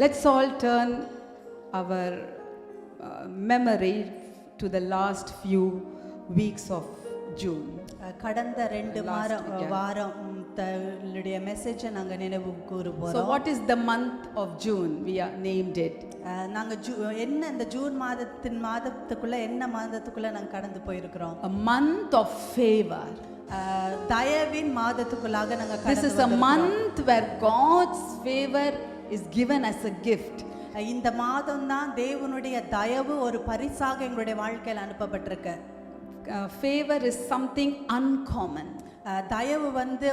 Let's all turn our memory to the last few weeks of June. கடந்த 2 வாரத்தளுடைய மெசேஜை நாங்க நினைவு கூற போறோம். So what is the month of June? We are named it. நாங்க என்ன இந்த ஜூன் மாதத்துக்குள்ள என்ன மாதத்துக்குள்ள நாங்க கடந்து போயிருக்கிறோம்? A month of favor. தயவின் மாதத்துக்குள்ளாக நாங்க கடந்து This is a month where God's favor is given as a gift. இந்த மாதம் தான் தேவனுடைய தயவு ஒரு பரிசாக எங்களுடைய வாழ்க்கையில் அனுப்பப்பட்டிருக்கு. Favor is something uncommon. தயவு வந்து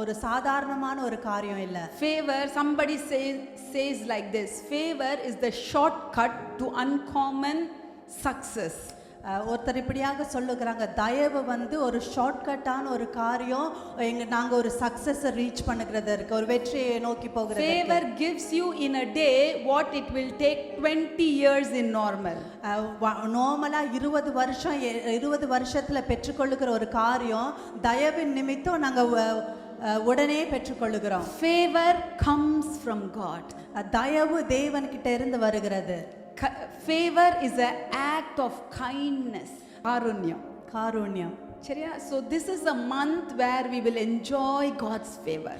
ஒரு சாதாரணமான ஒரு காரியம் இல்ல. Favor, somebody says like this, favor is the shortcut to uncommon success. ஒருத்தர் இப்படியாக சொல்லுகிறாங்க, தயவு வந்து ஒரு ஷார்ட்கட்டான ஒரு காரியம், நாங்க ஒரு சக்சஸ் ரீச் பண்ணுகிறதற்கு, ஒரு வெற்றியை நோக்கி போகிறதற்கு. Favor gives you in a day what it will take 20 years in normal. நார்மலா 20 வருஷத்துல பெற்றுக்கொள்ளுகிற ஒரு காரியம் தயவின் நிமித்தம் நாங்க உடனே பெற்றுக்கொள்ளுகிறோம். Favor comes from God. தயவு தேவன்கிட்ட இருந்து வருகிறது. Favor is an act of kindness. காருண்யம். சரியா? So this is a month where we will enjoy God's favor.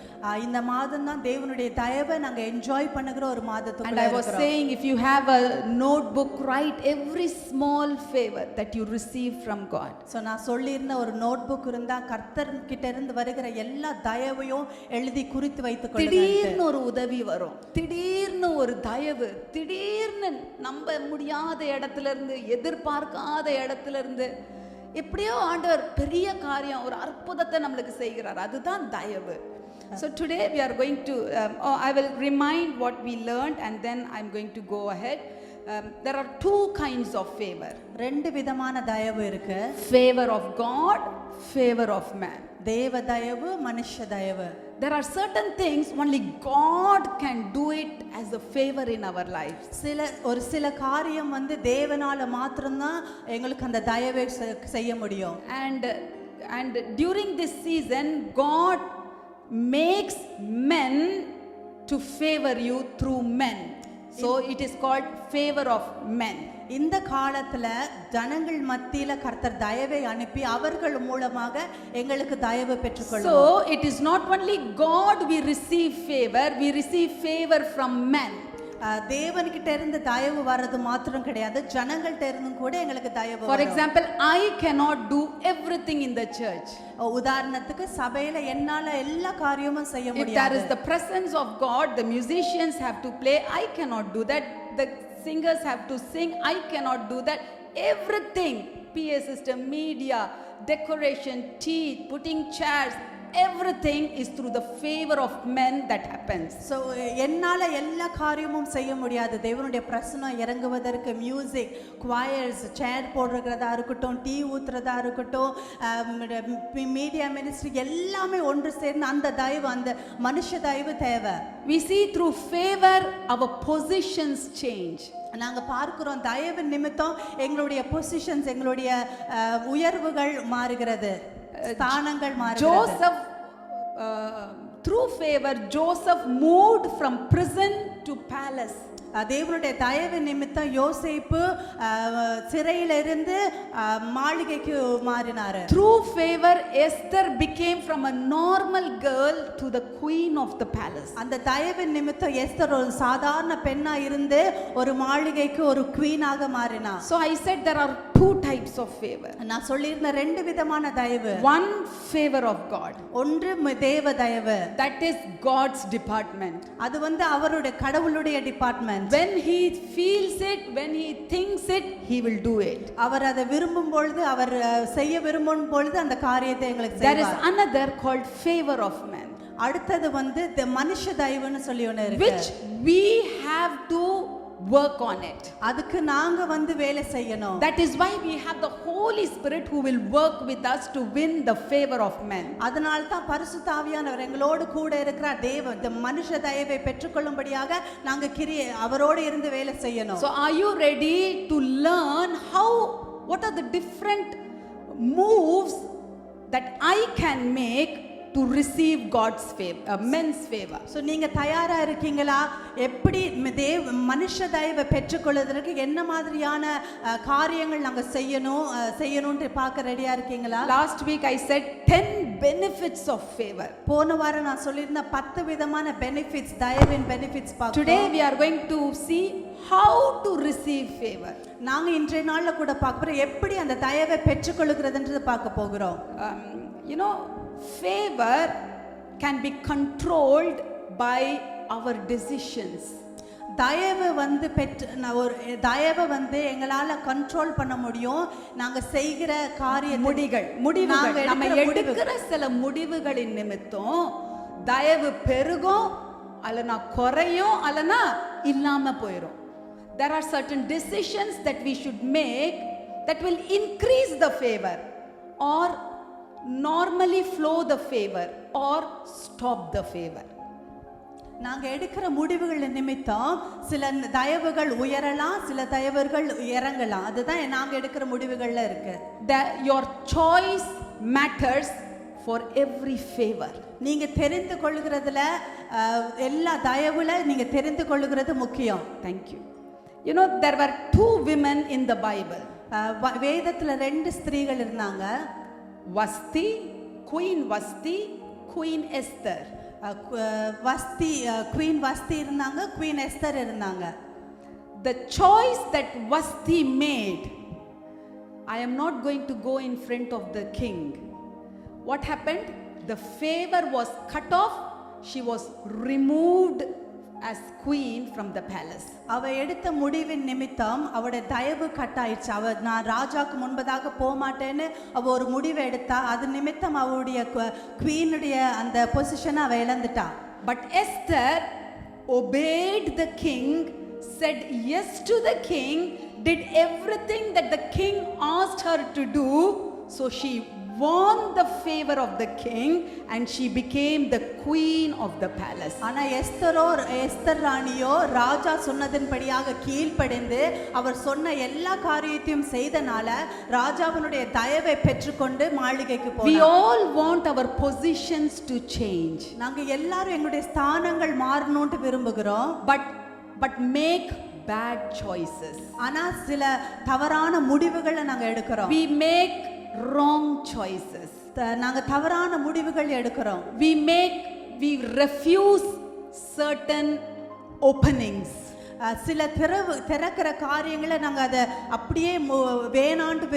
இந்த மாதம் தான் தேவனுடைய தயவை நாங்க என்ஜாய் பண்ணுகிற ஒரு மாதத்துக்குள்ள இருக்கிறோம். And I was saying, if you have a notebook, write every small favor that you receive from God. So நான் சொல்லியிருந்த ஒரு நோட்புக் இருந்தா கர்த்தர் கிட்ட இருந்து வருகிற எல்லா தயவையும் எழுதி குறித்து வைத்துக் கொள்ளுங்க. திடீர்னு ஒரு உதவி வரும், திடீர்னு ஒரு தயவு, திடீர்னு நம்ப முடியாத இடத்துல இருந்து, எதிர்பார்க்காத இடத்துல இருந்து எப்படியோ ஆண்டவர் பெரிய காரியம், ஒரு அற்புதத்தை நம்மளுக்கு செய்கிறார். அதுதான் தயவு. So today we are going to I will remind what we learned and then I'm going to go ahead. There are two kinds of favor. ரெண்டு விதமான தயவு இருக்கு. Favor of God, favor of man. தேவ தயவு, மனுஷ தயவு. There are certain things only God can do it as a favor in our lives. ஒரு சில காரியம் வந்து தேவனால மாத்திரம்தான் எங்களுக்கு அந்த தயவை செய்ய முடியும். And during this season God makes men to favor you through men. So it is called favor of men. இந்த காலத்துல ஜனங்கள் மத்தியில கர்த்தர் தயவை அனுப்பி அவர்கள் மூலமாக எங்களுக்கு தயவு பெற்றுக்கொள்ளும். So it is not only God we receive favor from men. தேவன்கிட்ட இருந்து தயவு வர்றது மாத்திரம் கிடையாது, ஜனங்கள்ட்ட இருந்தும் கூட எங்களுக்கு தயவு வரும். For example, I cannot do everything in the church. உதாரணத்துக்கு சபையில என்னால எல்லா காரியமும் செய்ய முடியாது. If there is the presence of God, the musicians have to play, I cannot do that. The singers have to sing, I cannot do that. Everything, PA system, media, decoration, tea, putting chairs, everything is through the favor of men that happens. So என்னால எல்லா காரியமும் செய்ய முடியாது. தேவனுடைய பிரசன்னம் இறங்குவதற்கு music, choirs, சேர் போடுறதா இருக்கட்டும், tea ஊத்துறதா இருக்கட்டும், மீடியா மினிஸ்ட்ரி எல்லாமே ஒன்று சேர்ந்து அந்த தயவு, அந்த மனுஷ தயவு தேவை. We see through favor our positions change. நாங்க பார்க்கிறோம் தயவு நிமித்தம் எங்களுடைய பொசிஷன்ஸ், எங்களுடைய உயர்வுகள் மாறுகிறது, ஸ்தானங்கள் மாறுகிறது. Through favor Joseph moved from prison to palace. தேவனுடைய தயவு நிமித்தம் யோசேப்பு சிறையிலிருந்து மாளிகைக்கு மாறினார். Through favor Esther became from a normal girl to the queen of the palace. அந்த தயவு நிமித்தம் எஸ்தர் ஒரு சாதாரண பெண்ணா இருந்து ஒரு மாளிகைக்கு ஒரு குவீனாக மாறினார். So I said there are two types of favor. நான் சொல்லியிருந்த ரெண்டு விதமான தயவு. One favor of God. ஒன்று தேவ தயவு. That is God's department. அது வந்து அவருடைய கடவுளுடைய department. When he feels it, when he thinks it, he will do it. அவர் அதை விரும்பும் பொழுது, அவர் செய்ய விரும்பும் பொழுது அந்த காரியத்தை எங்களுக்கு செய்வார். There is another called favor of man. அடுத்தது வந்து மனுஷ தயவுன்னு சொல்லி ஒன்னு இருக்கு. Which we have to work on it. அதுக்கு நாங்க வந்து வேலை செய்யணும். That is why we have the Holy Spirit who will work with us to win the favor of men. அதனால தான் பரிசுத்த ஆவியானவர் எங்களோடு கூட இருக்கிறார். இந்த மனுஷ தயவை பெற்றுக்கொள்ளும்படியாக நாங்க அவரோடு இருந்து வேலை செய்யணும். So are you ready to learn what are the different moves that I can make to to receive God's favor, men's favor. So நீங்கள் தயாராக இருக்கீங்களா? எப்படி மனுஷ தயவை பெற்றுக்கொள்வதற்கு என்ன மாதிரியான காரியங்கள் நாங்கள் செய்யணும்னு பார்க்க ரெடியாக இருக்கீங்களா? Last week I said 10 benefits of favor. போன வாரம் நான் சொல்லியிருந்த 10 விதமான பெனிஃபிட்ஸ், தயவின் பெனிஃபிட்ஸ் பார்க்கிறோம். Today we are going to see how to receive favor. நாங்கள் இன்றைய நாளில் கூட பார்க்குறோம் எப்படி அந்த தயவை பெற்றுக்கொள்கிறதுன்றது பார்க்க போகிறோம். You know, favor can be controlled by our decisions. தயவு ஒரு தயவை எங்களால் கண்ட்ரோல் பண்ண முடியும். நாங்கள் செய்கிற முடிவுகள் நம்ம எடுக்கிற சில முடிவுகளின் நிமித்தம் தயவு பெருகும், அல்லனா குறையும், அல்லனா இல்லாம போயிடும். There are certain decisions that we should make that will increase the favor or normally flow the favor or stop the favor. நாங்கள் எடுக்கிற முடிவுகள் நிமித்தம் சில தயவுகள் உயரலாம், சில தயவுகள் இறங்கலாம். அதுதான் நாங்கள் எடுக்கிற முடிவுகள்ல இருக்கு. Your choice matters for every favor. நீங்க தெரிந்து கொள்கிறதுல எல்லா தயவுல நீங்க தெரிந்து கொள்கிறது முக்கியம். Thank you. You know, there were 2 women in the Bible. வேதத்துல 2 ஸ்திரீகள் இருந்தாங்க. Vasti, Queen Vasti, Queen Esther. Queen Vashti இருந்தாங்க, குவீன் எஸ்தர் இருந்தாங்க. The choice that Vasti made, I am not going to go in front of the king. What happened? The favor was cut off. She was removed as queen from the palace. அவ எடுத்த முடிவின் நிமித்தம் அவளுடைய தயவு கட்டாயிடுச்சு. நான் ராஜாக்கு முன்பதாக போக மாட்டேன்னு அவ ஒரு முடிவை எடுத்தா. அது நிமித்தம் அவளுடைய குவீனுடைய அந்த பொசிஷனை அவ இழந்துட்டா. But Esther obeyed the king, said yes to the king, did everything that the king asked her to do. So she won the favor of the king and she became the queen of the palace. ஆனா Esther ராணியோ ராஜா சொன்னதின்படியாக கீழ்ப்படிந்து அவர் சொன்ன எல்லா காரியத்தையும் செய்தனால ராஜாவினுடைய தயவை பெற்றுக்கொண்டு மாளிகைக்கு போனார். We all want our positions to change. நாங்க எல்லாரும் எங்களுடைய ஸ்தானங்கள் மாறணும்னு விரும்புகிறோம். But make bad choices. ஆனா சில தவறான முடிவுகளை நாங்க எடுக்கிறோம். We make wrong choices. நாங்க தவறான முடிவுகள் எடுக்கிறோம். We refuse certain openings. சில திறக்கிற காரியங்களை நாங்க அதை அப்படியே வேணாண்டு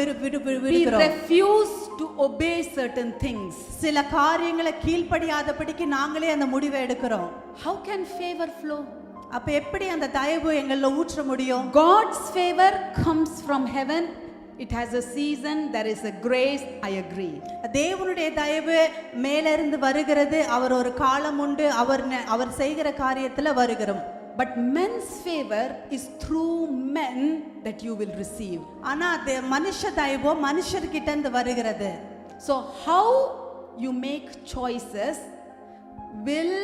we refuse to obey certain things. சில காரியங்களை கீழ்ப்படியாதபடிக்கு நாங்களே அந்த முடிவை எடுக்கிறோம். How can favor flow? அப்ப எப்படி அந்த தயவு எங்கள்ல ஊற்ற முடியும்? God's favor comes from heaven. It has a season, there is a grace, I agree. தேவனுடைய தயவு மேல இருந்து வருகிறது. அவர் ஒரு காலம் உண்டு, அவர் செய்கிற காரியத்துல வருகிறோம். But men's favor is through men that you will receive. ஆனா மனுஷ தயவோ மனுஷர்கிட்ட இருந்து வருகிறது. So how you make choices will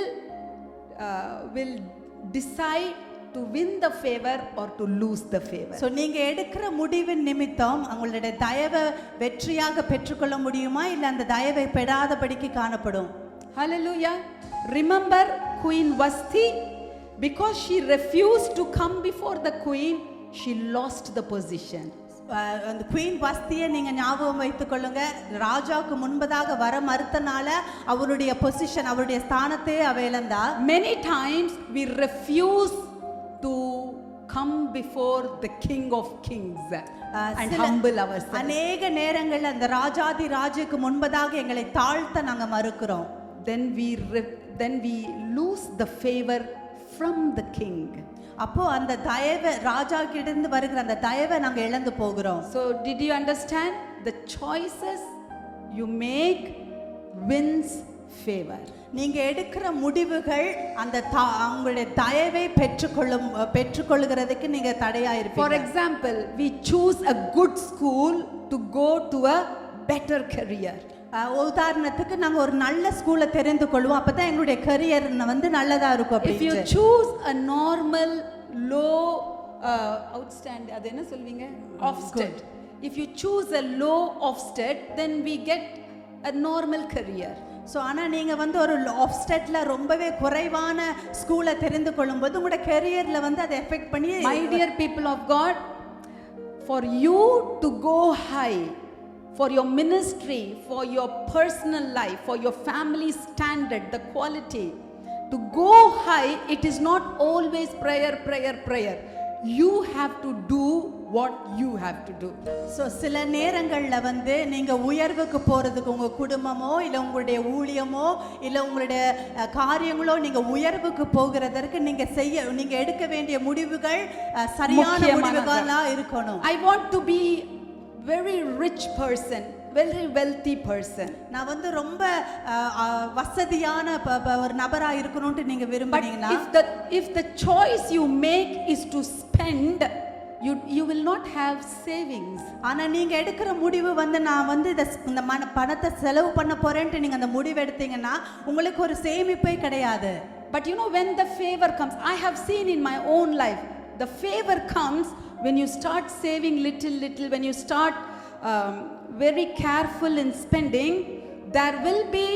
decide to win the favor or to lose the favor. So நீங்க எடுக்கிற முடிவின் நிமித்தம் உங்களுடைய தயவை வெற்றியாக பெற்றுக்கொள்ள முடியுமா இல்ல அந்த தயவை பெறாதபடிக்கு காணப்படும். Hallelujah. Remember Queen Vasti, because she refused to come before the queen, she lost the position. அந்த குவீன் வஸ்தியை நீங்க ஞாபகம் வைத்துக் கொள்ளுங்க. ராஜாவுக்கு முன்பதாக வர மறுத்தனால அவருடைய பொசிஷன், அவருடைய ஸ்தானத்தை அவ இழந்தா. Many times we refuse to come before the King of Kings and humble ourselves. அநேக நேரங்கள்ல அந்த ராஜாதி ராஜுக்கு முன்பதாக எங்களை தாழ்த்த நாங்க மறுக்கிறோம். Then we lose the favor from the king. அப்போ அந்த தயவை ராஜா கிட்ட இருந்து வருகிற அந்த தயவை நாங்க இழந்து போகிறோம். So did you understand? The choices you make wins favor. நீங்க எடுக்கிற முடிவுகள் அந்த உங்களுடைய தயவை பெற்றுக்கொள்கிறதுக்கு நீங்க தடையா இருப்பீங்க. For example, we choose a good school to go to a better career. உதாரணத்துக்கு நாங்க ஒரு நல்ல ஸ்கூலை தெரிந்து கொள்வோம், அப்பதான் எங்களுடைய கரியர் நல்லதா இருக்கும். If you choose a normal low outstand, அது என்ன சொல்வீங்க, Ofsted. If you choose a low Ofsted, then we get a normal career. So ஆனால் நீங்கள் வந்து ஒரு ஆப்ஸ்டெட்டில் ரொம்பவே குறைவான ஸ்கூலை தெரிந்து கொள்ளும்போது உங்களோட கெரியரில் வந்து அதை எஃபெக்ட் பண்ணி My dear people of God, for you to go high, for your ministry, for your personal life, for your family standard, the quality, to go high, it is not always prayer. You have to do what you have to do. So சில நேரங்களில் வந்து நீங்கள் உயர்வுக்கு போகிறதுக்கு உங்கள் குடும்பமோ இல்லை உங்களுடைய ஊழியமோ இல்லை உங்களுடைய காரியங்களோ நீங்கள் உயர்வுக்கு போகிறதற்கு நீங்கள் எடுக்க வேண்டிய முடிவுகள் சரியான முடிவுகளாக இருக்கணும். I want to be very rich person, very wealthy person. நான் வந்து ரொம்ப வசதியான ஒரு நபரா இருக்கணும்னு நீங்க விரும்புனீங்கன்னா if the choice you make is to spend, you will not have savings. ஆனா நீங்க எடுக்கிற முடிவு வந்து நான் வந்து இந்த பணத்தை செலவு பண்ண போறேன்னு நீங்க அந்த முடிவு எடுத்தீங்கன்னா உங்களுக்கு ஒரு சேமிப்பே கிடையாது. But you know, when the favor comes, I have seen in my own life, the favor comes when you start saving little, when you start very careful in spending, there will be,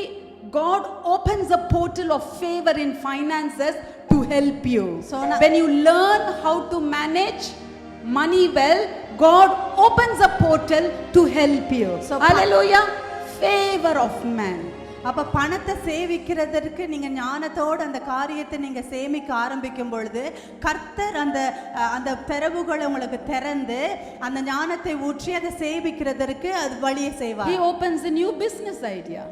God opens a portal of favor in finances to help you. So when you learn how to manage money well, God opens a portal to help you. So hallelujah, favor of man. அப்ப பணத்தை சேவிக்கிறதற்கு நீங்க ஞானத்தோடு அந்த காரியத்தை நீங்க சேமிக்க ஆரம்பிக்கும் பொழுது கர்த்தர் அந்த தெரவுகளை உங்களுக்கு திறந்து அந்த ஞானத்தை ஊற்றி அதை சேவிக்கிறதற்கு அது வழியை செய்வார். He opens a new business idea.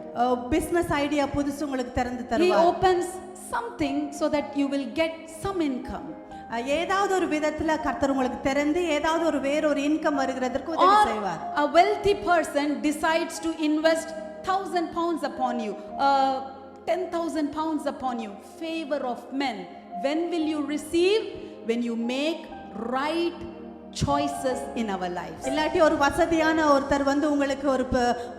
Business idea புதுசு உங்களுக்கு திறந்து He தருவார். opens something so that you will get some income. ஏதாவது ஒரு விதத்துல கர்த்தர் உங்களுக்கு திறந்து ஏதாவது ஒரு வேறொரு இன்கம் வருகிறதற்கு உதவி செய்வார். A wealthy person decides to invest 1,000 pounds upon you, 10,000 pounds upon you. Favor of men. When will you receive? When you make right choices in our lives. இல்லாட்டி ஒரு வசதியான ஒருத்தர் வந்து உங்களுக்கு ஒரு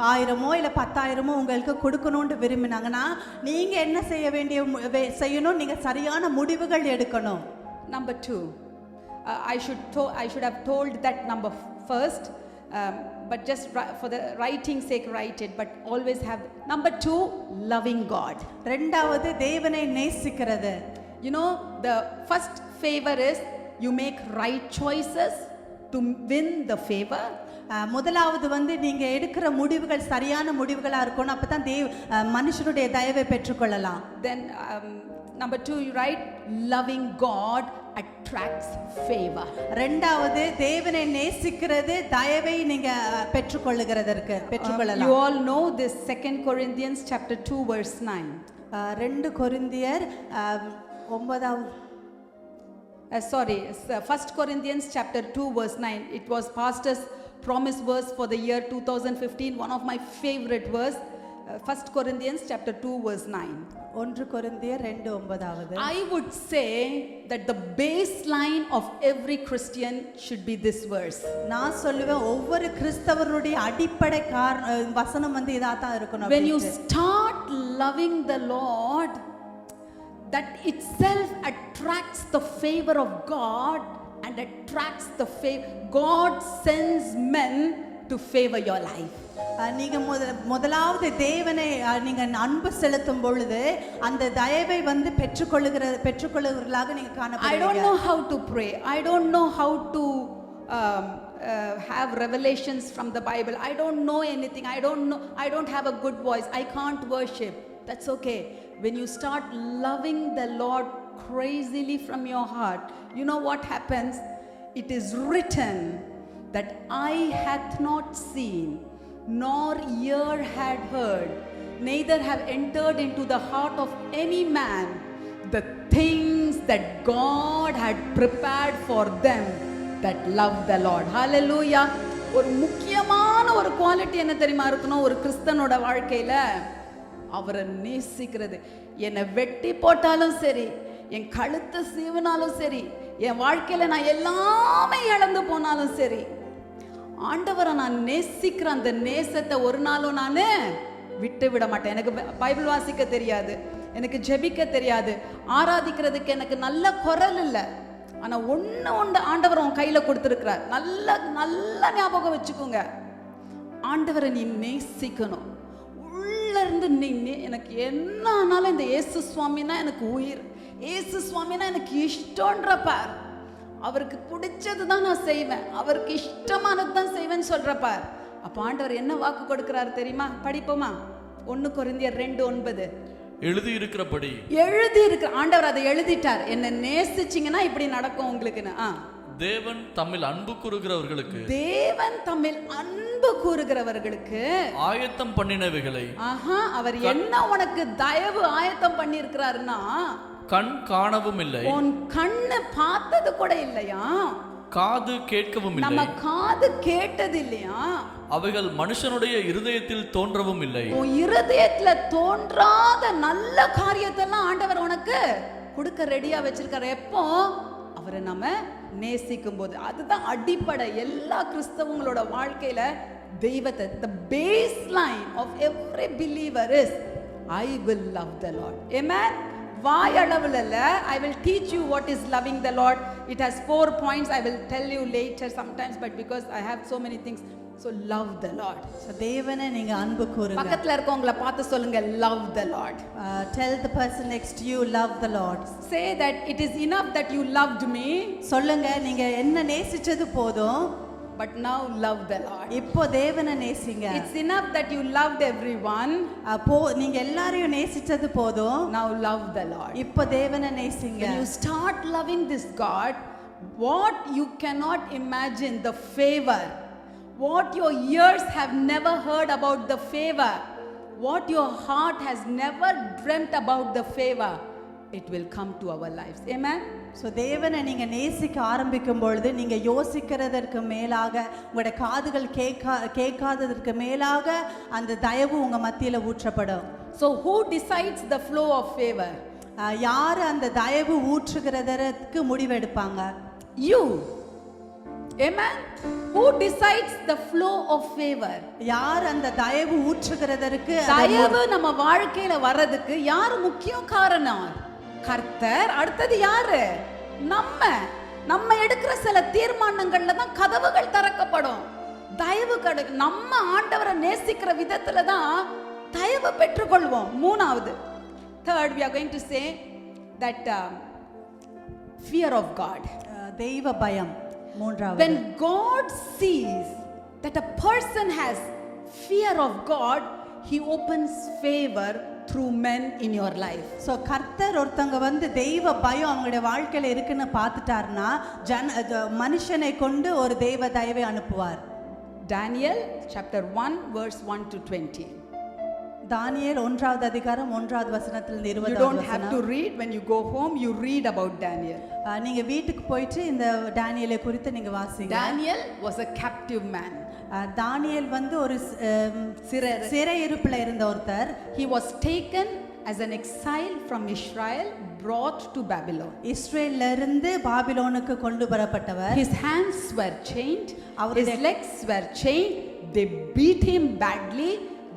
1000 இல்ல 10,000 உங்களுக்கு கொடுக்கணும்னு விரும்பினாங்கன்னா நீங்க என்ன செய்யணும், நீங்க சரியான முடிவுகள் எடுக்கணும். Number 2, I should have told that number first, but just for the writing sake write it, but always have number 2, loving God. ரெண்டாவது தேவனை நேசிக்கிறது. You know, the first favor is you make right choices to win the favor. முதலாவது வந்து நீங்க எடுக்கிற முடிவுகள் சரியான முடிவுகளா இருக்கணும், அப்பதான் மனுஷனுடைய தயவை பெற்றுக்கொள்ளலாம். Then number 2, you write loving God attracts favor. ரெண்டாவது தேவனை நேசிக்கிறது தயவை நீங்க பெற்றுக்கொள்ளலாம். You all know this 2 Corinthians chapter 2 verse 9. 2 கொரிந்தியர் 1 Corinthians chapter 2 verse 9. It was pastor's promise verse for the year 2015, one of my favorite verse. 1 Corinthians chapter 2 verse 9. 1 கொரிந்தியர் 2:9. I would say that the baseline of every Christian should be this verse. நான் சொல்லுவேன் ஒவ்வொரு கிறிஸ்தவருடைய அடிப்படை வசனம் வந்து இதா தான் இருக்கணும். When you start loving the Lord, that itself attracts the favor of God and attracts the favor. God sends men to favor your life. நீங்க முதலாவது தேவனை நீங்க அன்பு செலுத்தும் பொழுது அந்த தயவை வந்து பெற்றுக்கொள்ளுகிறவர்களாக நீங்க காணப்படுவீங்க. I don't know how to pray. I don't know how to have revelations from the Bible. I don't know anything. I don't have a good voice. I can't worship. That's okay. When you start loving the Lord crazily from your heart, you know what happens? It is written that eye hath not seen, nor ear had heard, neither have entered into the heart of any man the things that God had prepared for them that love the Lord. Hallelujah. ஒரு முக்கியமான ஒரு quality என்ன தெரியுமா இருக்கணும் ஒரு கிறிஸ்தனோட வாழ்க்கையில? அவரை நேசிக்கிறது. என்னை வெட்டி போட்டாலும் சரி, என் கழுத்தை சீவினாலும் சரி, என் வாழ்க்கையில நான் எல்லாமே இழந்து போனாலும் சரி, ஆண்டவரை நான் நேசிக்கிற அந்த நேசத்தை ஒரு நாளும் நான் விட்டு விட மாட்டேன். எனக்கு பைபிள் வாசிக்க தெரியாது, எனக்கு ஜெபிக்க தெரியாது, ஆராதிக்கிறதுக்கு எனக்கு நல்ல குரல் இல்லை. ஆனா ஒன்று ஆண்டவர் உன் கையில கொடுத்துருக்கிறார். நல்ல ஞாபகம் வச்சுக்கோங்க, ஆண்டவரை நீ நேசிக்கணும், உள்ள இருந்து எனக்கு என்ன ஆனாலும் இந்த இயேசு சுவாமினா எனக்கு உயிர், இயேசு சுவாமினா எனக்கு இஷ்டம்ன்ற பார். அவருக்கு பிடிச்சது தான் நான் செய்வேன், அவருக்கு இஷ்டமானது தான் செய்வேன்னு சொல்ற பார். அப்ப ஆண்டவர் என்ன வாக்கு கொடுக்கிறாரு தெரியுமா? படிப்போமா? 1 கொரிந்தியர் 2:9. எழுதி இருக்கிறபடி, எழுதி இருக்கிற ஆண்டவர் அதை எழுதிட்டார். என்ன நேசிச்சீங்கன்னா இப்படி நடக்கும் உங்களுக்குன்னு. தேவன் தம்மில் அன்பு கூறுகிறவர்களுக்கு, தேவன் தம்மில் அன்பு கூறுகிறவர்களுக்கு ஆயத்தம் பண்ணினவைகளை, அவர் என்ன உனக்கு தயவு ஆயத்தம் பண்ணி இருக்கிறாருன்னா, கண் காணவும் இல்லை, உன் கண்ணு பார்த்தது கூட இல்லையா, காது கேட்கவும் இல்லை, நம்ம காது கேட்டது இல்லையா, அவைகள் மனுஷனுடைய இருதயத்தில் தோன்றவும் இல்லை. உன் இருதயத்துல தோன்றாத நல்ல காரியத்தெல்லாம் ஆண்டவர் உனக்கு கொடுக்க ரெடியா வச்சிருக்காரு. எப்போ? அவரை நம்ம நேசிக்கும் போது. அதுதான் அடிப்படை எல்லா கிறிஸ்தவங்களோட வாழ்க்கையில. தெய்வத்தை, the baseline of every believer is I will love the Lord. Amen. வாயளவுல இல்ல, I will teach you what is loving the Lord. It has 4 points. I will tell you later sometimes, but because I have so many things, so love the Lord. So தேவனை நீங்க அன்பு கூறுங்க. பக்கத்துல இருக்கவங்கள பார்த்து சொல்லுங்க, love the Lord. Tell the person next to you, love the Lord. Say that it is enough that you loved me, சொல்லுங்க, நீங்க என்ன நேசிச்சது போதும், but now love the Lord. இப்போ தேவனை நேசிங்க. It's enough that you loved everyone, நீங்க எல்லாரையும் நேசிச்சது போதும், now love the Lord. இப்போ தேவனை நேசிங்க. When you start loving this God, what you cannot imagine, the favor, what your ears have never heard about the favor, what your heart has never dreamt about the favor, it will come to our lives. Amen. So தேவனை நீங்க நேசிக்க ஆரம்பிக்கும் பொழுது நீங்க யோசிக்கிறதற்கு மேலாக, உங்களோட காதுகள் கேட்காததற்கு மேலாக அந்த தயவு உங்க மத்தியில ஊற்றப்படும். So who decides the flow of favor? யார் அந்த தயவு ஊற்றுகிறதற்கு முடிவெடுப்பாங்க? You. Amen. Who decides the flow of favor? யார் அந்த தயவு ஊற்றுகிறதற்கு, தயவு நம்ம வாழ்க்கையில வர்றதுக்கு யார் முக்கிய காரணம்? கர்த்தர். அடுத்தது யாரு? நம்ம எடுக்கிற சில தீர்மானங்கள்ல தான் கதவுகள் திறக்கப்படும். தயவு நம்ம ஆண்டவரை நேசிக்கிற விதத்துல தான் தயவு பெற்றுக்கொள்வோம். மூணாவது, third, we are going to say that fear of God. தெய்வ பயம். மூன்றாவது, when God sees that a person has fear of God, he opens favor through men in your life. So கர்த்தர் ஒருத்தங்க வந்து தெய்வ பயம் அவங்களுடைய வாழ்க்கையில இருக்குன்னு பார்த்துட்டாருன்னா மனுஷனை கொண்டு ஒரு தெய்வ தயவை அனுப்புவார். Daniel chapter 1 verse 1 to 20. தானியேல் 1வது அதிகாரம் 1வது வசனத்திலிருந்து 20வது வசனம். You don't have to read. When you go home, you read about Daniel. நீங்க வீட்டுக்கு போயிட்டு இந்த தானியேலை குறித்து நீங்க வாசிங்க. Daniel was a captive man. தானியேல் வந்து ஒரு சிறையிருப்புல இருந்த ஒருத்தர். He was taken as an exile from Israel, brought to Babylon. இஸ்ரேல்ல இருந்து பாபிலோனுக்கு கொண்டு வரப்பட்டவர். His hands were chained, his legs were chained. They beat him badly,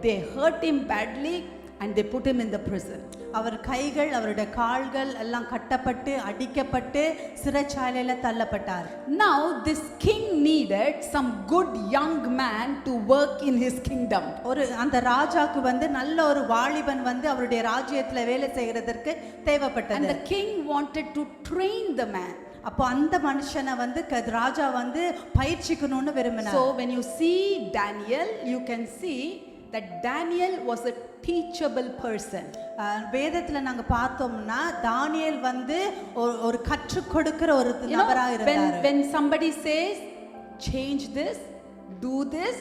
they hurt him badly, and they put him in the prison. அவர் கைகள், அவருடைய கால்கள் எல்லாம் கட்டப்பட்டு அடிக்கப்பட்டு சிறைச்சாலையில தள்ளப்பட்டார். Now this king needed some good young man to work in his kingdom. ஒரு அந்த ராஜாக்கு வந்து நல்ல ஒரு வாலிபன் வந்து அவருடைய ராஜ்யத்துல வேலை செய்யறதற்கு தேவைப்பட்டது. And the king wanted to train the man. அப்போ அந்த மனுஷனை வந்து ராஜா வந்து பயிற்சிக்கணும்னு விரும்பினார். So when you see Daniel, you can see that Daniel was a teachable person. வேதத்துல நாங்க பார்த்தோம்னா தானியேல் வந்து ஒரு கற்றுக் கொடுக்கிற ஒரு நபரா இருந்தார். When somebody says change this, do this,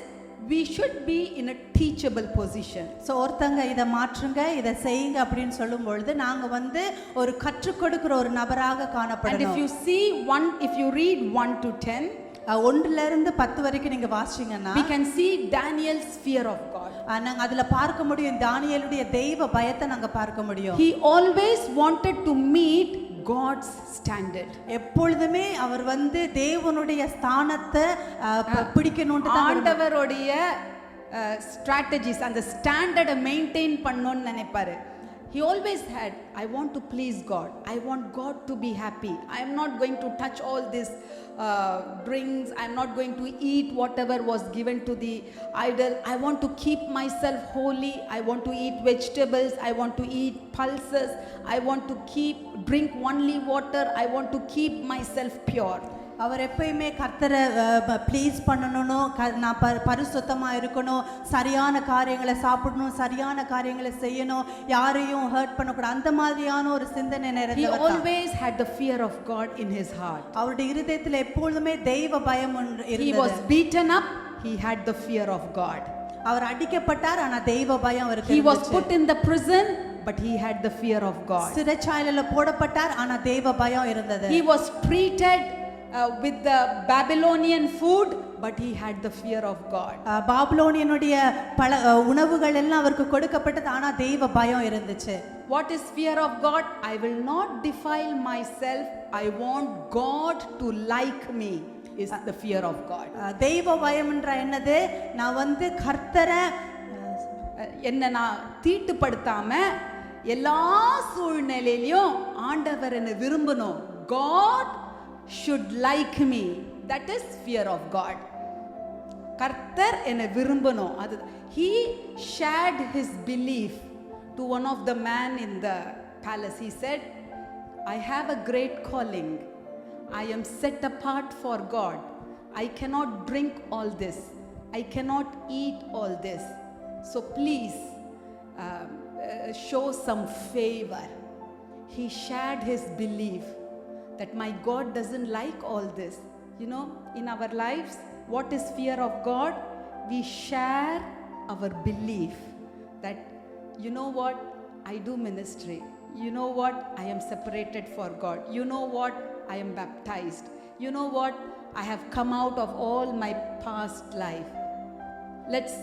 we should be in a teachable position. So ஒருத்தங்க இத மாற்றுங்க, இத செய்யுங்க அப்படினு சொல்லும் பொழுது நாங்க வந்து ஒரு கற்றுக் கொடுக்கிற ஒரு நபராக காணப்படணும். And if you see if you read 1 to 10, 1ல இருந்து 10 வரைக்கும் நீங்க வாசிச்சீங்கன்னா we can see Daniel's fear of God. நாங்க அதுல பார்க்க முடியும் தானியேலுடைய தெய்வ பயத்தை நாங்க பார்க்க முடியும். He always wanted to meet God's standard. எப்பொழுதுமே அவர் வந்து தேவனுடைய ஸ்தானத்தை பிடிக்கணும்னு தான் ஆண்டவருடைய strategies அந்த ஸ்டாண்டர்டை மெயின்டைன் பண்ணனும்னு நினைப்பாரு. He always had, I want to please God. I want God to be happy. I am not going to touch all these drinks. I am not going to eat whatever was given to the idol. I want to keep myself holy. I want to eat vegetables. I want to eat pulses. I want to drink only water. I want to keep myself pure. அவர் எப்பயுமே கர்த்தரை please பண்ணணும், நான் பரிசுத்தமாக இருக்கணும், சரியான காரியங்களை சாப்பிடணும், சரியான காரியங்களை செய்யணும், யாரையும் ஹர்ட் பண்ணக்கூடாது, அந்த மாதிரியான ஒரு சிந்தனை He நிறைந்தவர். always had the fear of God in his heart. அவருடைய இருதயத்தில் எப்பொழுதுமே தெய்வ பயம் He was இருந்தது. beaten up. He had the fear of God. அவர் அடிக்கப்பட்டார், ஆனா தெய்வ பயம் அவருக்கு He was இருந்துச்சு. put in the prison, but he had the fear of God. சிறைச்சாலையில போடப்பட்டார், ஆனா தெய்வ பயம் இருந்தது. He was treated with the Babylonian food, but he had the fear of God. பாபிலோனியனுடைய பல உணவுகள் எல்லாம் அவருக்கு கொடுக்கப்பட்டது, ஆனா தெய்வ பயம் இருந்துச்சு. What is fear of God? I will not defile myself. I want God to like me. Is the fear of God. தெய்வ பயம் என்ற என்னது? நான் வந்து கர்த்தரை என்ன நான் தீட்டுப்படுத்தாம எல்லா சூழ்நிலையிலும் ஆண்டவர் என்னை விரும்பணும். God should like me. That is fear of God. கர்த்தர் என்னை விரும்பணும். அது he shared his belief to one of the man in the palace. He said, I have a great calling. I am set apart for God. I cannot drink all this. I cannot eat all this. So please show some favor. He shared his belief that my God doesn't like all this. You know, in our lives, what is fear of God? We share our belief that, you know what, I do ministry. You know what, I am separated for God. You know what, I am baptized. You know what, I have come out of all my past life. Let's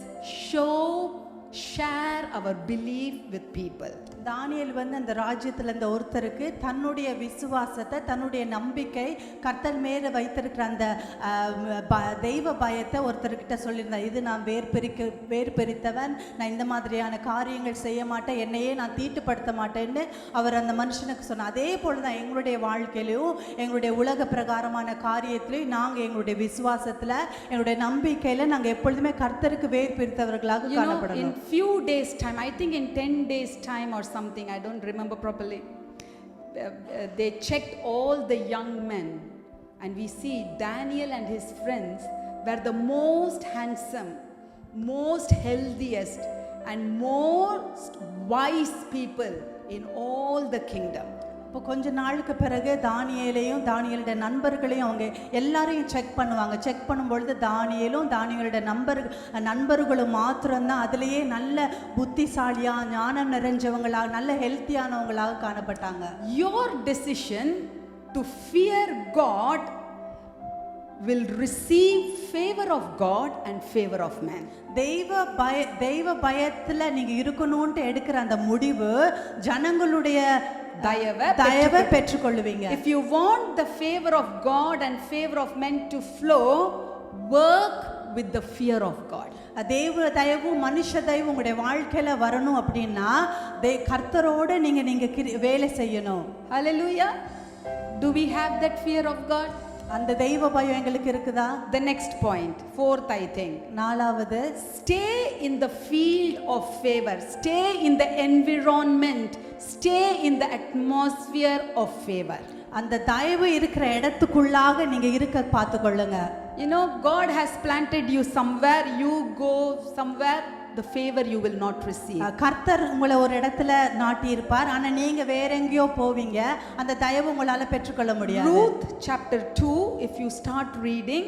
share our belief with people. தானியேல் வந்து அந்த ராஜ்யத்தில் இந்த ஒருத்தருக்கு தன்னுடைய விசுவாசத்தை, தன்னுடைய நம்பிக்கை, கர்த்தர் மேலே வைத்திருக்கிற அந்த தெய்வ பயத்தை ஒருத்தர்கிட்ட சொல்லியிருந்தார். இது நான் வேறு பிரித்தவன், நான் இந்த மாதிரியான காரியங்கள் செய்ய மாட்டேன், என்னையே நான் தீட்டுப்படுத்த மாட்டேன்னு அவர் அந்த மனுஷனுக்கு சொன்னார். அதே போல் தான் எங்களுடைய வாழ்க்கையிலையும் எங்களுடைய உலக பிரகாரமான காரியத்திலையும் நாங்கள் எங்களுடைய விசுவாசத்தில், எங்களுடைய நம்பிக்கையில் நாங்கள் எப்பொழுதுமே கர்த்தருக்கு வேறு பிரித்தவர்களாக காணப்படணும். In few days time, I think in 10 days time or something, I don't remember properly, they checked all the young men, and we see Daniel and his friends were the most handsome, most healthiest and most wise people in all the kingdom. இப்போ கொஞ்ச நாளுக்கு பிறகு தானியேலையும் தானியலுடைய நண்பர்களையும் அவங்க எல்லாரையும் check பண்ணுவாங்க. Check பண்ணும்பொழுது தானியலும் தானியலுடைய நண்பர்களும் மாத்திரம்தான் அதுலேயே நல்ல புத்திசாலியாக, ஞானம் நிறைஞ்சவங்களாக, நல்ல ஹெல்த்தியானவங்களாக காணப்பட்டாங்க. Your decision to fear God will receive favor of God and favor of man. தெய்வ பயத்தில் நீங்கள் இருக்கணும்ட்டு எடுக்கிற அந்த முடிவு ஜனங்களுடைய தயவை பெற்றுக்கொள்வீங்க. If you want the favor of God and favor of men to flow, work with the fear of God. தேவ தயவு, மனுஷ தயவு உங்களுடைய வாழ்க்கையில வரணும் அப்படின்னா கர்த்தரோட நீங்க வேலை செய்யணும். Hallelujah. Do we have that fear of God? அந்த தெய்வ பயம் எங்களுக்கு இருக்குதா? The next point, fourth I think. நாலாவது, stay in the field of favor. Stay in the environment. Stay in the atmosphere of favor. அந்த தயவு இருக்கிற இடத்துக்குள்ளாக நீங்க இருக்க பார்த்துக்கொள்ளுங்க. You know, God has planted you somewhere. You go somewhere, the favor you will not receive. கர்த்தர் உங்களை ஒரு இடத்துல நாட்டி இருப்பார், ஆனா நீங்க வேற எங்கேயோ போவீங்க, அந்த தயவு உங்களால பெற்றுக்கொள்ள முடியாது. Ruth chapter 2, if you start reading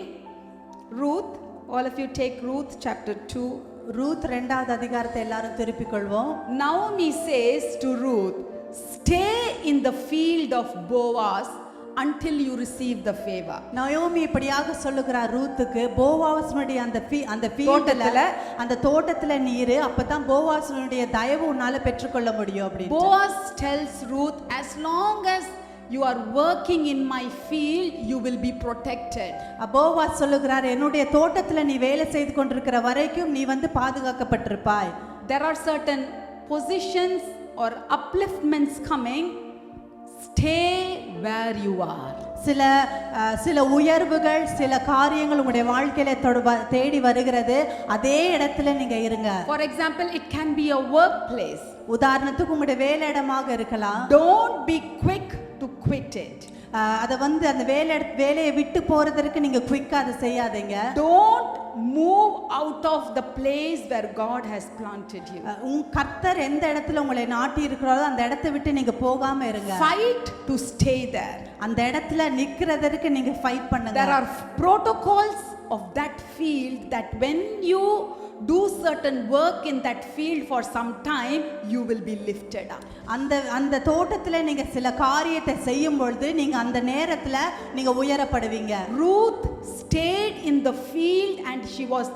Ruth, all of you take Ruth chapter 2. Ruth 2வது அதிகாரத்தை எல்லாரும் திருப்பிக் கொள்வோம். Naomi says to Ruth, stay in the field of Boaz until you receive the favor. Naomi இப்படியாக சொல்லுகிறார் ரூத்துக்கு, போவாசுனுடைய அந்த ஃபீல்ட்ல, அந்த தோட்டத்துல நீரு, அப்பதான் போவாசுனுடைய தயவு உன்னால பெற்றுக்கொள்ள முடியும் அப்படி. Boaz tells Ruth, as long as you are working in my field, you will be protected. Boaz சொல்லுகிறார், என்னுடைய தோட்டத்துல நீ வேலை செய்து கொண்டிருக்கிற வரைக்கும் நீ வந்து பாதுகாக்கப்பட்டிருப்பாய். There are certain positions or upliftments coming, stay where you are. சில உயர்வுகள் சில காரியங்கள் உங்களுடைய வாழ்க்கையில தேடி வருகிறது, அதே இடத்துல நீங்க இருங்க. For example, it can be a workplace. உதாரணத்துக்கு உங்களுடைய வேலையிடமாக இருக்கலாம். Don't be quick to quit it. அத அந்த வேலையை விட்டு போறதற்கு நீங்க குயிக்கா அதை செய்யாதீங்க. Don't move out of the place where God has planted you. கர்த்தர் எந்த இடத்துல உங்களை நாட்டி இருக்கிறாரோ அந்த இடத்தை விட்டு நீங்க போகாம இருங்க. Fight to stay there. அந்த இடத்துல நிக்கிறதற்கு நீங்க ஃபைட் பண்ணுங்க. There are protocols of that field that when you do certain work in that field for some time, you will be lifted up. அந்த தோட்டத்துல நீங்க சில காரியத்தை செய்யும் பொழுது நீங்க அந்த நேரத்துல நீங்க உயரப்படுவீங்க. Ruth stayed in the field and she was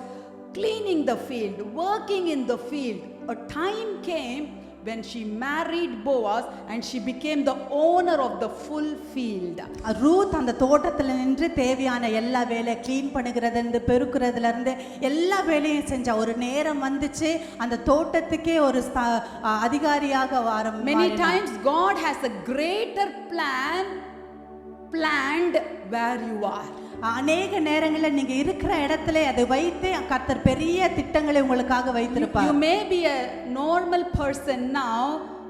cleaning the field, working in the field. A time came when she married Boaz and she became the owner of the full field. Ruth அந்த தோட்டத்துல நின்று தேவையான எல்லா வேலையை clean பண்ணுகிறதுல இருந்து பெருக்குறதுல இருந்து எல்லா வேலையும் செஞ்சா. ஒரு நேரம் வந்துச்சு அந்த தோட்டத்துக்கே ஒரு அதிகாரியாக வர. Many times God has a greater planned where you are. அநேக நேரங்களில் நீங்க இருக்கிற இடத்துல அதை வைத்து கர்த்தர் பெரிய திட்டங்களை உங்களுக்காக வைத்திருப்பார். You may be a normal person now,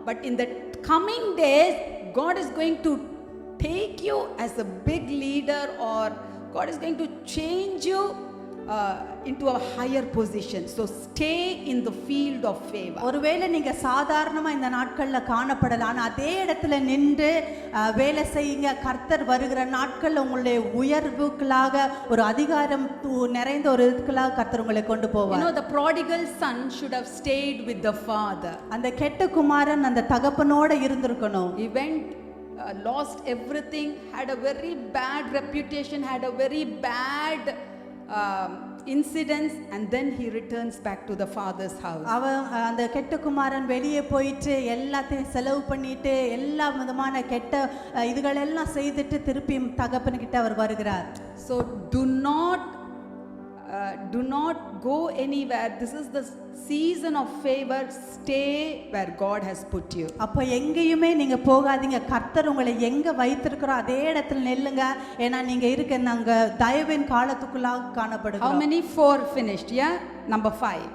but in the coming days God is going to take you as a big leader, or God is going to change you into a higher position. So stay in the field of favor. ஒருவேளை நீங்க சாதாரணமா இந்த நாட்கள்ல காணப்படலாம், ஆனா அதே இடத்துல நின்று வேலை செய்யுங்க. கர்த்தர் வருகிற நாட்கள்ல உங்களுடைய உயர்வுகளாக ஒரு அதிகாரம் நிறைந்த ஒரு இதுக்களாக கர்த்தர் உங்களை கொண்டு போவார். You know, the prodigal son should have stayed with the father. அந்த கெட்ட குமாரன் அந்த தகப்பனோட இருந்திருக்கணும். He went, lost everything, had a very bad reputation, had a very bad incidents, and then he returns back to the father's house. அவன் அந்த கெட்ட குமாரன் வெளியே போயிட்டு எல்லாத்தையும் செலவு பண்ணிட்டு எல்லா விதமான கெட்ட இதுகள் எல்லாம் செய்துட்டு திருப்பி தகப்பன்கிட்ட அவர் வருகிறார். So do not go anywhere. This is the season of favor. Stay where God has put you. அப்ப எங்கேயுமே நீங்க போகாதீங்க. கர்த்தர் உங்களை எங்க வைத்திருக்கிறோ அதே இடத்துல நில்லுங்க. ஏன்னா நீங்க இருக்க நாங்க தயவின் காலத்துக்குள்ளாக காணப்படுகிறோம். How many? 4 finished. Yeah, number 5.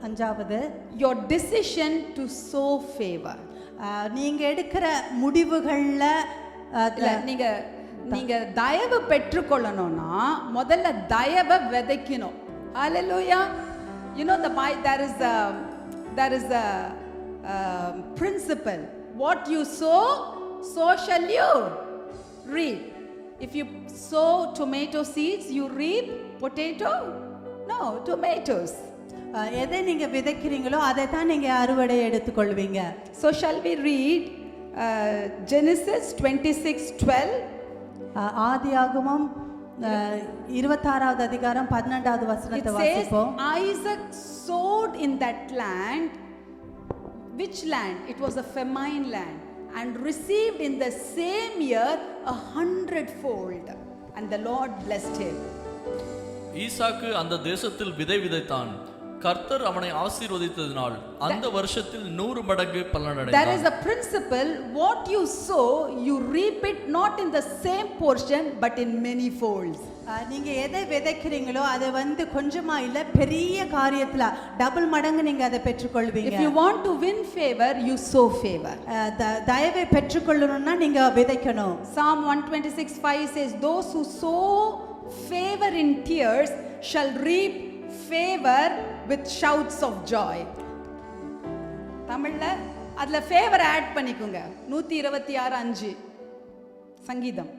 அஞ்சாவது your decision to sow favor. நீங்க எடுக்கிற முடிவுகள்ல நீங்க தயவு பெற்றுக்கொள்ளணும்னா முதல்ல தயவை விதைக்கணும். Hallelujah. You know, there is a principle. What you sow, so shall you reap. If you sow tomato seeds, you reap potato? No, tomatoes. எதை நீங்க விதைக்கிறீங்களோ அதை தான் நீங்க அறுவடை எடுத்துக்கொள்வீங்க. So shall we read Genesis 26:12? ஆதியாகமம் 26வது அதிகாரம் 12வது வசனத்தை வாசிப்போம். Isaac sowed in that land. Which land? It was a famine land, and received in the same year 100-fold, and the Lord blessed him. ஈசாக்கு அந்த தேசத்தில் விதை விதைத்தான். கர்த்தர் அவனை ஆசீர்வதித்ததினால் அந்த வருஷத்தில் 100 மடங்கு பலனடைந்தான். There is a principle. What you sow, you reap it not in the same portion but in many folds. நீங்க எதை விதைக்கிறீங்களோ அதை கொஞ்சமா இல்ல பெரிய காரியத்துல டபுள் மடங்கு நீங்க அதை பெற்றுக்கொள்வீங்க. If you want to win favor, you sow favor. தயவை பெற்றுக்கொள்ளணும்னா நீங்க விதைக்கணும். Psalm 126:5 says, those who sow favor in tears shall reap favor with shouts of joy. தமிழ்ல அதுல ஃபேவர் ஆட் பண்ணிக்கோங்க. 126:5 சங்கீதம்.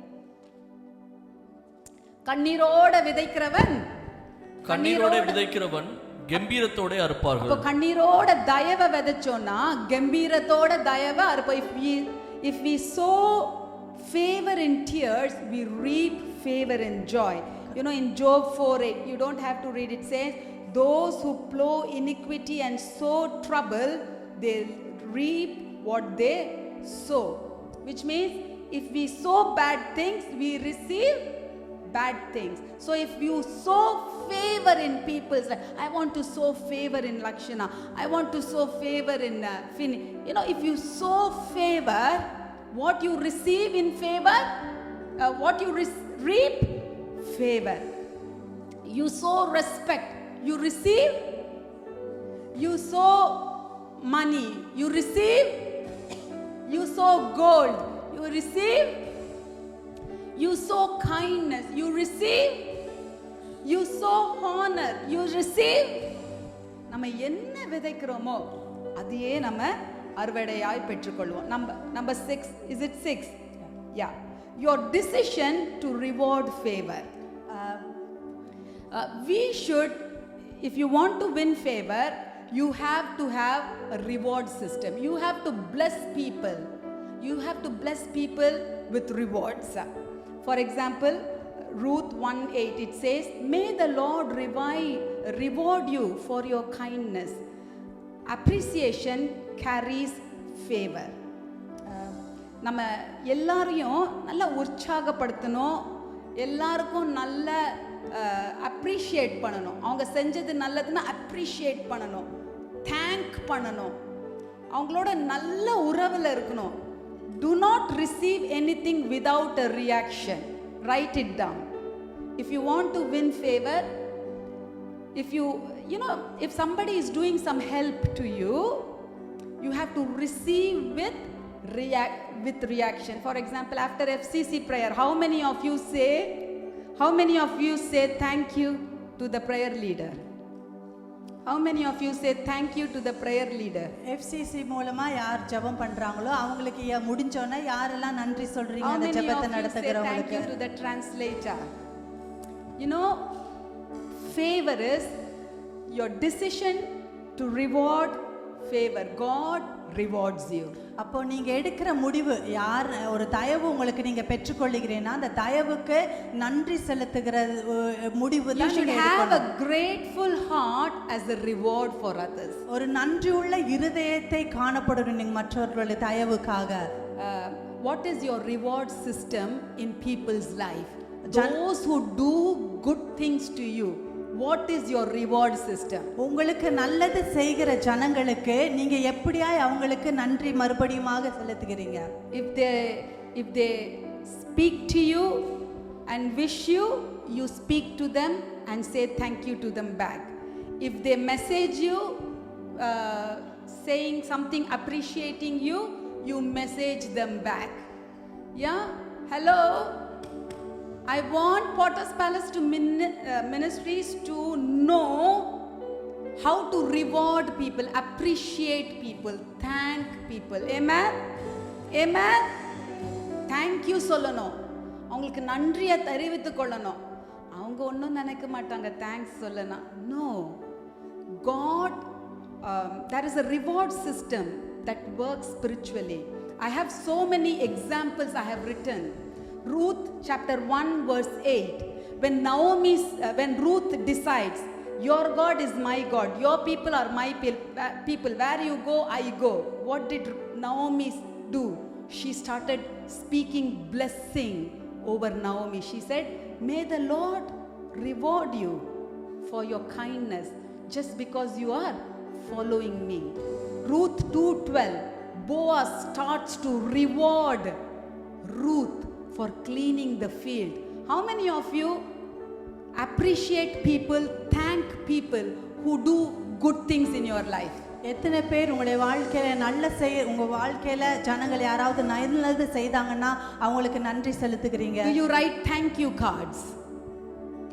கண்ணீரோட விதைக்கிறவன் கம்பீரத்தோட அறுப்பார்கள். அப்ப கண்ணீரோட தயவை விதைச்சோம்னா கம்பீரத்தோட தயவை அறுப்போம். If we sow favor in tears, we reap favor in joy. You know, in Job 4:8, you don't have to read, it says, those who plow iniquity and sow trouble, they reap what they sow. Which means if we sow bad things, we receive bad things. So if you sow favor in people's life, I want to sow favor in Lakshana, I want to sow favor in Fini. You know, if you sow favor, what you receive in favor, what you reap, favor. You sow respect, you receive. You sow money, you receive. You sow gold, you receive. You sow kindness, you receive. You sow honor, you receive. நம்ம என்ன விதைக்கிறோமோ அதையே நம்ம அறுவடையாய் பெற்றுக்கொள்வோம். Number 6, is it 6? Yeah. Your decision to reward favor. We should, if you want to win favor, you have to have a reward system. You have to bless people. You have to bless people with rewards. For example, Ruth 1:8, it says, "May the Lord reward you for your kindness." Appreciation carries favor. நம்ம எல்லாரையும் நல்லா உற்சாகப்படுத்தணும், எல்லாருக்கும் நல்ல appreciate பண்ணணும். அவங்க செஞ்சது நல்லதுன்னா appreciate பண்ணணும், thank பண்ணணும், அவங்களோட நல்ல உறவில் இருக்கணும். Do not receive anything without a reaction. Write it down. If you want to win favor, if if somebody is doing some help to you, you have to receive with reaction. For example, after FCC prayer, how many of you say thank you to the prayer leader? How many of you say thank you to the prayer leader? FCC மூலமா யார் ஜெபம் பண்றாங்களோ அவங்களுக்கு முடிஞ்சோனா யாரெல்லாம் நன்றி சொல்றீங்க அந்த ஜெபத்தை நடத்துகிறவங்களுக்கு? Thank you to the translator. You know, favor is your decision to reward favor. God rewards you. அப்போ நீங்க எடுக்கிற முடிவு, யார் ஒரு தயவு உங்களுக்கு நீங்க பெற்றுக்கொள்கிறீங்கன்னா அந்த தயவுக்கு நன்றி செலுத்துகிற முடிவு தான் நீங்க எடுக்கணும். You should have a grateful heart as a reward for others. ஒரு நன்றியுள்ள இருதயத்தை காணப்படணும் நீங்க மற்றவர்களுடைய தயவுக்காக. What is your reward system in people's life? Those who do good things to you, what is your reward system? உங்களுக்கு நல்லது செய்கிற ஜனங்களுக்கு நீங்க எப்படியாய் அவங்களுக்கு நன்றி மறுபடியுமாக செலுத்துகிறீங்க? If they speak to you and wish you, you speak to them and say thank you to them back. If they message you saying something appreciating you, you message them back. Yeah, hello, I want Potter's Palace to ministries to know how to reward people, appreciate people, thank people. Amen? Amen? Thank you சொல்லணும், அவங்களுக்கு நன்றியை தெரிவித்து கொள்ளணும். அவங்க ஒன்றும் நினைக்க மாட்டாங்க thanks சொல்லணும். No, God, there is a reward system that works spiritually. I have so many examples I have written. Ruth chapter 1 verse 8, when Ruth decides, your God is my God, your people are my people, where you go I go. What did Naomi do? She started speaking blessing over Naomi. She said, may the Lord reward you for your kindness just because you are following me. Ruth 2:12, Boaz starts to reward Ruth for cleaning the field. How many of you appreciate people, thank people who do good things in your life? எத்தனை பேர் உங்களுடைய வாழ்க்கையில உங்க வாழ்க்கையில ஜனங்கள் யாராவது நல்லது செய்தாங்கன்னா அவங்களுக்கு நன்றி செலுத்துகிறீங்க? Do you write thank you cards?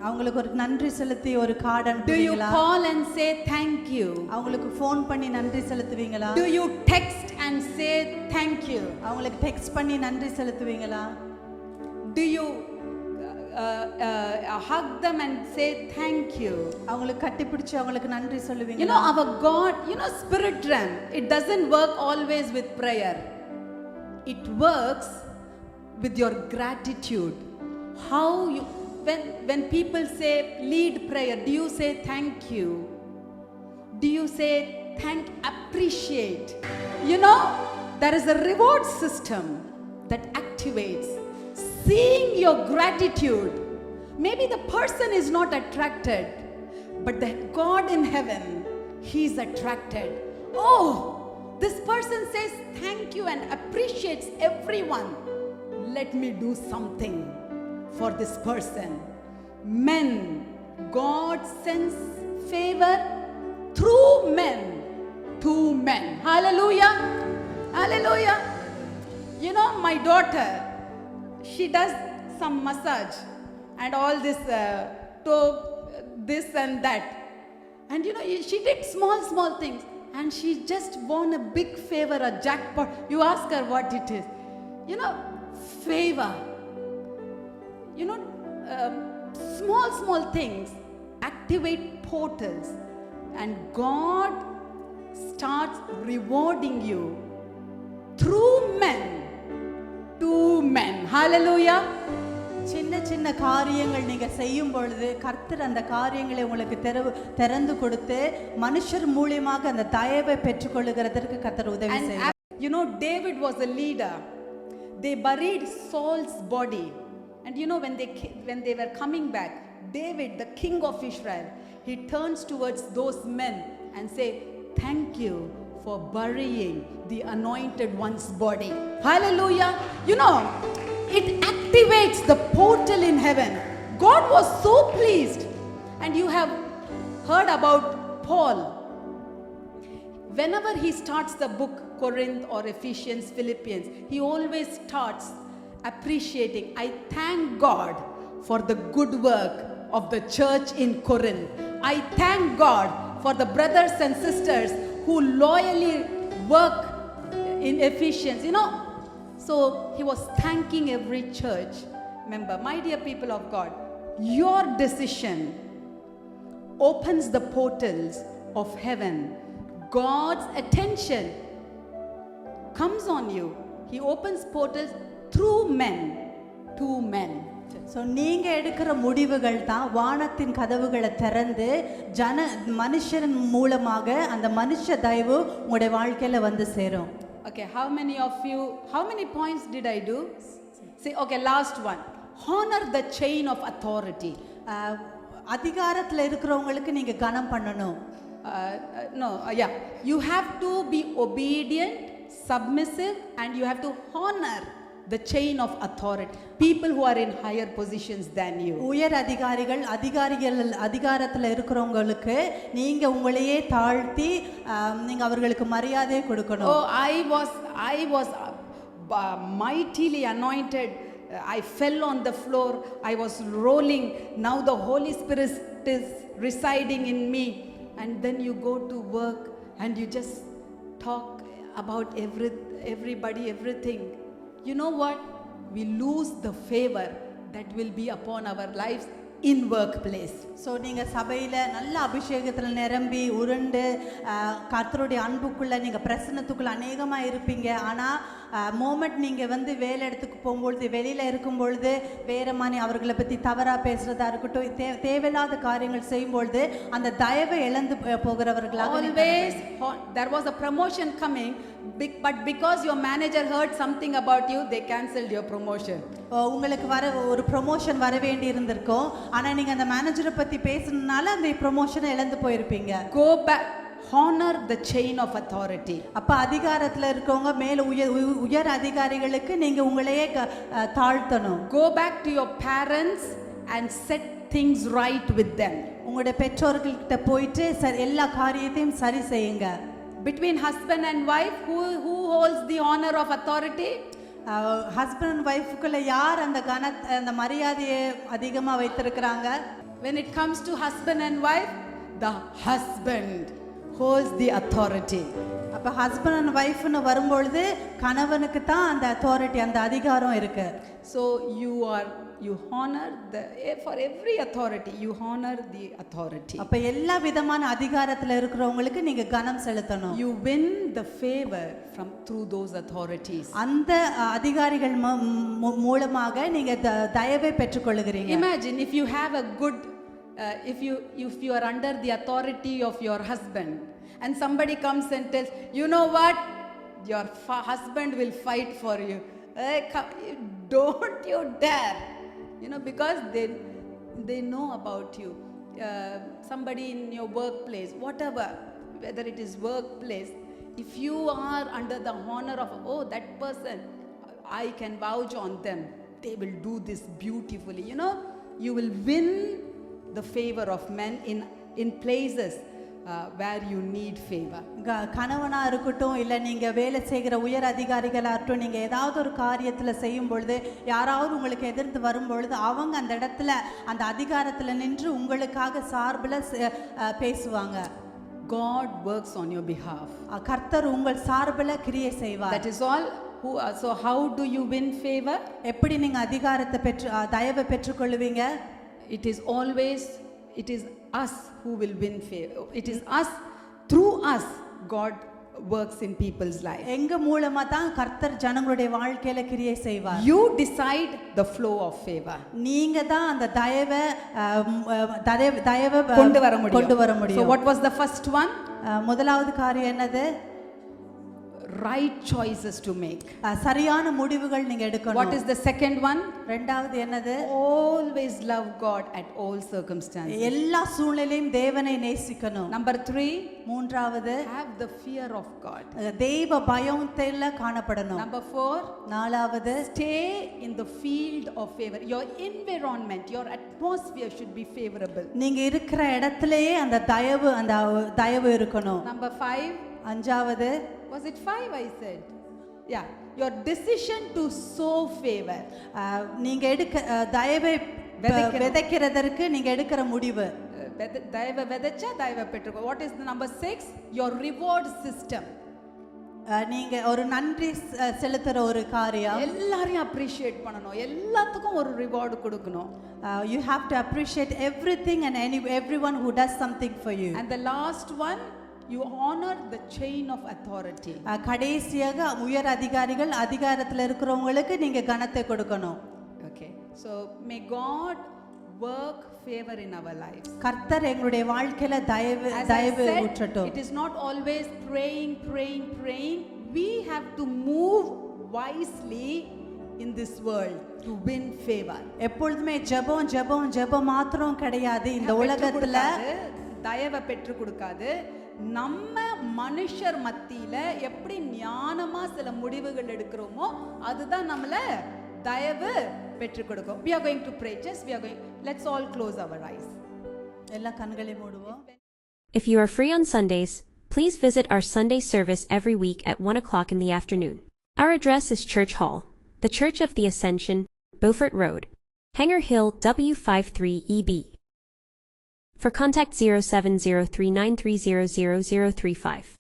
அவங்களுக்கு ஒரு நன்றி செலுத்தி ஒரு கார்டு அனுப்புவீங்களா? Do you call and say thank you? அவங்களுக்கு ஃபோன் பண்ணி நன்றி செலுத்துவீங்களா? Do you text and say thank you? அவங்களுக்கு டெக்ஸ்ட் பண்ணி நன்றி செலுத்துவீங்களா? Do you hug them and say thank you? அவங்களுக்கு கட்டிப்பிடிச்சு அவங்களுக்கு நன்றி சொல்லுவீங்களா? You know, our God, spirit realm, it doesn't work always with prayer. It works with your gratitude. How you, when people say lead prayer, do you say thank you? Do you say appreciate? There is a reward system that activates. Seeing your gratitude Maybe the person is not attracted, but the God in heaven, He is attracted. Oh, this person says thank you and appreciates everyone. Let me do something for this person. Men, God sends favor through men to men. Hallelujah. Hallelujah. You know, my daughter, she does some massage and all this toe, this and that. And you know, she did small things, and she just won a big favor, a jackpot. You ask her what it is. You know, favor. You know, small things activate portals, and God starts rewarding you through men to men. Hallelujah. சின்ன சின்ன காரியங்கள் நீங்க செய்யும் பொழுது கர்த்தர் அந்த காரியங்களை உங்களுக்கு திறந்து கொடுத்து மனுஷர் மூலமாக அந்த தயவை பெற்றுக்கொள்ளுகிறதற்கு கர்த்தர் உதவி செய்வார். You know, David was a leader. They buried Saul's body, and you know, when they were coming back, David, the king of Israel, he turns towards those men and say, thank you for burying the anointed one's body. Hallelujah. You know, it activates the portal in heaven. God was so pleased. And you have heard about Paul. Whenever he starts the book, Corinth or Ephesians, Philippians, he always starts appreciating. I thank God for the good work of the church in Corinth. I thank God for the brothers and sisters who loyally work in Ephesians. You know, so he was thanking every church member. My dear people of God, your decision opens the portals of heaven. God's attention comes on you. He opens portals through men to men. So நீங்கள் எடுக்கிற முடிவுகள் தான் வானத்தின் கதவுகளை திறந்து மனுஷன் மூலமாக அந்த மனுஷ தயவு உங்களுடைய வாழ்க்கையில் வந்து சேரும். Okay, how many points did I do? Say, okay, last one. Honor the chain of authority. அதிகாரத்தில் இருக்கிறவங்களுக்கு நீங்கள் கனம் பண்ணணும். You have to be obedient, submissive, and you have to honor the chain of authority. People who are in higher positions than you. உயர் அதிகாரத்தில் இருக்கிறவங்களுக்கு நீங்க உங்களையே தாழ்த்தி நீங்க அவர்களுக்கு மரியாதை கொடுக்கணும். Oh, I was mightily anointed. I fell on the floor. I was rolling. Now the Holy Spirit is residing in me. And then you go to work and you just talk about everybody, everything. You know what? We lose the favor that will be upon our lives in workplace. So நீங்கள் சபையில் நல்ல அபிஷேகத்தில் நிரம்பி உருண்டு கர்த்தருடைய அன்புக்குள்ளே நீங்கள் பிரசன்னத்துக்குள்ளே அநேகமாக இருப்பீங்க. ஆனால் மோமெண்ட் நீங்கள் வந்து வேலை இடத்துக்கு போகும்பொழுது வெளியில் இருக்கும்பொழுது வேறு மாதிரி அவர்களை பற்றி தவறாக பேசுகிறதா இருக்கட்டும், தேவையில்லாத காரியங்கள் செய்யும்பொழுது அந்த தயவை இழந்து போகிறவர்களாக. Always there was a promotion coming, but because your manager heard something about you, they cancelled your promotion. உங்களுக்கு ஒரு ப்ரமோஷன் வர வேண்டி இருந்திருக்கும், ஆனால் நீங்கள் அந்த மேனேஜரை பற்றி பேசுனதுனால அந்த ப்ரமோஷனை இழந்து போயிருப்பீங்க. Go back. Honor the chain of authority. அப்ப அதிகாரத்துல இருக்கவங்க மேல உயர் அதிகாரிகளுக்கு நீங்க உங்களையே தாழ்த்தணும். Go back to your parents and set things right with them. உங்களுடைய பெற்றோர்கள்கிட்ட போயிட்டு எல்லா காரியத்தையும் சரி செய்யுங்க. Between husband and wife, who holds the honor of authority? Husband and ஒய்ஃப்குள்ள யார் அந்த மரியாதையை அதிகமா வைத்திருக்கிறாங்க? When it comes to husband and wife, the husband holds the authority. அப்ப ஹஸ்பண்ட் அண்ட் ஒய்ஃப்னு வரும்பொழுது கணவனுக்கு தான் அந்த அத்தாரிட்டி, அந்த அதிகாரம் இருக்கு. So you honor for every authority you honor the authority. அப்ப எல்லா விதமான அதிகாரத்துல இருக்கிறவங்களுக்கு நீங்க கனம் செலுத்தணும். You win the favor through those authorities. அந்த அதிகாரிகள் மூலமாக நீங்க தயவை பெற்றுக்கொள்கிறீங்க. Imagine if you have a good if you are under the authority of your husband and somebody comes and tells, you know what, your husband will fight for you. Don't you dare. You know, because they know about you? Somebody in your workplace, whatever, whether it is workplace, if you are under the honor of, oh, that person, I can vouch on them, they will do this beautifully. You know, you will win the favor of men in places where you need favor. கணவனா இருக்கட்டும் இல்லை நீங்க வேலை செய்கிற உயர் அதிகாரிகளா இருக்கட்டும், நீங்க ஏதாவது ஒரு காரியத்துல செய்யும் பொழுது யாராவது உங்களுக்கு எதிர்த்து வரும் பொழுது அவங்க அந்த இடத்துல அந்த அதிகாரத்துல நின்று உங்களுக்காக சார்பில் பேசுவாங்க. God works on your behalf. கர்த்தர் உங்கள் சார்பில் கிரியை செய்வார். That is all. So how do you win favor? எப்படி நீங்க அதிகாரத்தை பெற்று தயவை பெற்றுக்கொள்வீங்க? It is always, it is us who will win favor. It is us, through us, God works in people's life. எங்க மூலமா தான் கர்த்தர் ஜனங்களுடைய வாழ்க்கையில கிரியை செய்வார். You decide the flow of favor. நீங்க தான் அந்த தயவை கொண்டு வர முடியும். So So what was the first one? முதலாவது காரியம் என்னது? Right choices to make. சரியான முடிவுகள் நீங்க எடுக்கணும். What is the second one? இரண்டாவது என்னது? Always love God at all circumstances. எல்லா சூழ்நிலையிலும் தேவனை நேசிக்கணும். Number 3, மூன்றாவது have the fear of God. தெய்வ பயத்துல காணப்படணும். Number 4, நாலாவது stay in the field of favor. Your environment, your atmosphere should be favorable. நீங்க இருக்கிற இடத்திலேயே அந்த தயவு இருக்கணும். Number 5, அஞ்சாவது, was it 5 I said? Yeah, your decision to sow favor. நீங்க எடுக்க தயவை விதைக்கிறதற்கு நீங்க எடுக்கிற முடிவு. தயவை விதைச்சா தயவை பெற்றுக்கோ. What is the number 6? Your reward system. நீங்க ஒரு நன்றி செலுத்துற ஒரு காரியம். எல்லாரையும் அப்ரிஷியேட் பண்ணணும், எல்லாத்துக்கும் ஒரு ரிவார்டு கொடுக்கணும். You have to appreciate everything and everyone who does something for you. And the last one, you honor the chain of authority. கடைசியாக உயர் அதிகாரத்தில் இருக்கிறவங்களுக்கு நீங்க கனத்தை கொடுக்கணும். Okay, so may God work favor in our lives. கர்த்தர் எங்களுடைய வாழ்க்கையில தயவு ஊற்றட்டும். It is not always praying. We have to move wisely in this world to win favor. எப்பொழுதுமே ஜெபம் மாத்திரம் கிடையாது. இந்த உலகத்துல தயவை பெற்று கொடுக்காது. நம்ம மனுஷர் மத்தியில எப்படி ஞானமா சில முடிவுகள் எடுக்கிறோமோ அதுதான் நம்மள தயவு பெற்று கொடுக்கும். We are going to pray. Let's all close our eyes. எல்லா கண்களை மூடுவோம். If you are free on Sundays, please visit our Sunday service every week at 1 o'clock in the afternoon. Our address is Church Hall, The Church of the Ascension, Beaufort Road, Hanger Hill, W53EB. For contact 070393000035.